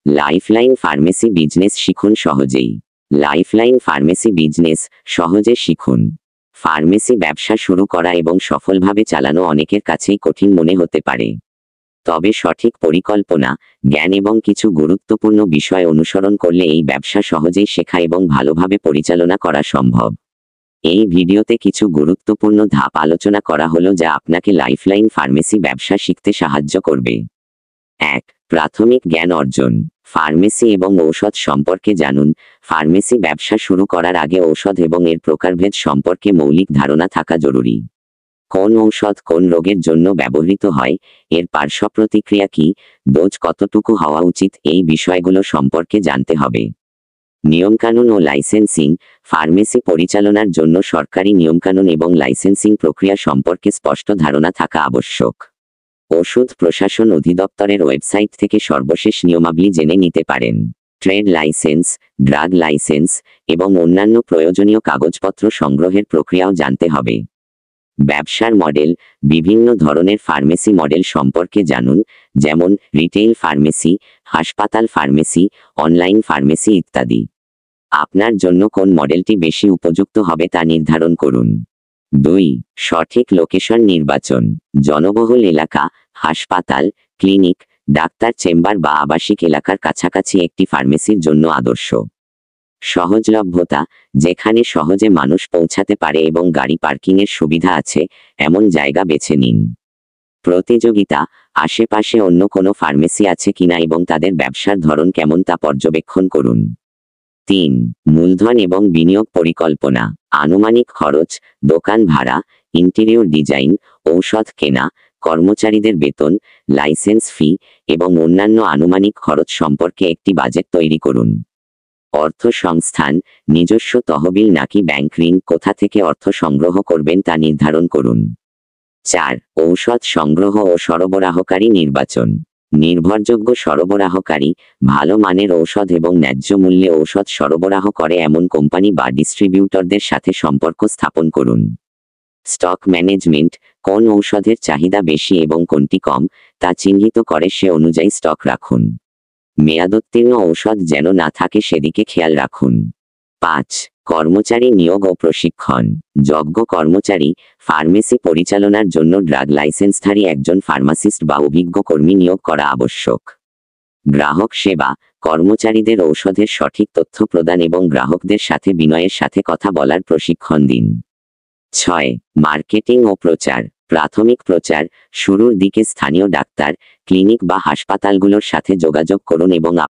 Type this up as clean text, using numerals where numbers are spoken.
Lifeline pharmacy business শিখুন সহজেই। Lifeline pharmacy business সহজে শিখুন। ফার্মেসি ব্যবসা শুরু করা এবং সফলভাবে চালানো অনেকের কাছেই কঠিন মনে হতে পারে, তবে সঠিক পরিকল্পনা, জ্ঞান এবং কিছু গুরুত্বপূর্ণ বিষয় অনুসরণ করলে এই ব্যবসা সহজেই শেখা এবং ভালোভাবে পরিচালনা করা সম্ভব। এই ভিডিওতে কিছু গুরুত্বপূর্ণ ধাপ আলোচনা করা হলো যা আপনাকে লাইফলাইন ফার্মেসি ব্যবসা শিখতে সাহায্য করবে। 1. প্রাথমিক জ্ঞান অর্জন। ফার্মেসি এবং ঔষধ সম্পর্কে জানুন। ফার্মেসি ব্যবসা শুরু করার আগে ঔষধ এবং এর প্রকারভেদ সম্পর্কে মৌলিক ধারণা থাকা জরুরি। কোন ঔষধ কোন রোগের জন্য ব্যবহৃত হয়, এর পার্শ্ব প্রতিক্রিয়া কি, ডোজ কতটুকু হওয়া উচিত, এই বিষয়গুলো সম্পর্কে জানতে হবে। নিয়মকানুন ও লাইসেন্সিং। ফার্মেসি পরিচালনার জন্য সরকারি নিয়মকানুন এবং লাইসেন্সিং প্রক্রিয়া সম্পর্কে স্পষ্ট ধারণা থাকা আবশ্যক। ওষুধ প্রশাসন অধিদপ্তরের ওয়েবসাইট থেকে সর্বশেষ নিয়মাবলী জেনে নিতে পারেন। ট্রেড লাইসেন্স, ড্রাগ লাইসেন্স এবং অন্যান্য প্রয়োজনীয় কাগজপত্র সংগ্রহের প্রক্রিয়াও জানতে হবে। ব্যবসার মডেল। বিভিন্ন ধরনের ফার্মেসি মডেল সম্পর্কে জানুন, যেমন রিটেইল ফার্মেসি, হাসপাতাল ফার্মেসি, অনলাইন ফার্মেসি ইত্যাদি। আপনার জন্য কোন মডেলটি বেশি উপযুক্ত হবে তা নির্ধারণ করুন। 2. সঠিক লোকেশন নির্বাচন। জনবহুল এলাকা, হাসপাতাল, ক্লিনিক, ডাক্তার চেম্বার বা আবাসিক এলাকার কাছাকাছি একটি ফার্মেসির জন্য আদর্শ। সহজলভ্যতা। যেখানে সহজে মানুষ পৌঁছাতে পারে এবং গাড়ি পার্কিংয়ের সুবিধা আছে, এমন জায়গা বেছে নিন। প্রতিযোগিতা। আশেপাশে অন্য কোনো ফার্মেসি আছে কিনা এবং তাদের ব্যবসার ধরন কেমন তা পর্যবেক্ষণ করুন। 3. মূলধন এবং বিনিয়োগ পরিকল্পনা। আনুমানিক খরচ, দোকান ভাড়া, ইন্টেরিয়র ডিজাইন, ঔষধ কেনা, কর্মচারীদের বেতন, লাইসেন্স ফি এবং অন্যান্য আনুমানিক খরচ সম্পর্কে একটি বাজেট তৈরি করুন। অর্থ সংস্থান। নিজস্ব তহবিল নাকি ব্যাংক ঋণ, কোথা থেকে অর্থ সংগ্রহ করবেন তা নির্ধারণ করুন। 4. ঔষধ সংগ্রহ ও সরবরাহকারী নির্বাচন। নির্ভরযোগ্য সরবরাহকারী, ভালো মানের ঔষধ এবং ন্যায্য মূল্যে ঔষধ সরবরাহ করে এমন কোম্পানি বা ডিস্ট্রিবিউটরদের সাথে সম্পর্ক স্থাপন করুন। Stock management. কোন ঔষধের চাহিদা বেশি এবং কোনটি কম, তা চিহ্নিত করে সে অনুযায়ী স্টক রাখুন। মেয়াদোত্তীর্ণ ঔষধ যেন না থাকে সেদিকে খেয়াল রাখুন। 5. কর্মচারী নিয়োগ ও প্রশিক্ষণ। যোগ্য কর্মচারী। ফার্মেসি পরিচালনার জন্য ড্রাগ লাইসেন্সধারী একজন ফার্মাসিস্ট বা অভিজ্ঞ কর্মী নিয়োগ করা আবশ্যক। গ্রাহক সেবা। কর্মচারীদের ঔষধের সঠিক তথ্য প্রদান এবং গ্রাহকদের সাথে বিনয়ের সাথে কথা বলার প্রশিক্ষণ দিন। 6. মার্কেটিং ও প্রচার। প্রাথমিক প্রচার। শুরুর দিকে স্থানীয় ডাক্তার, ক্লিনিক বা হাসপাতালগুলোর সাথে যোগাযোগ করুন এবং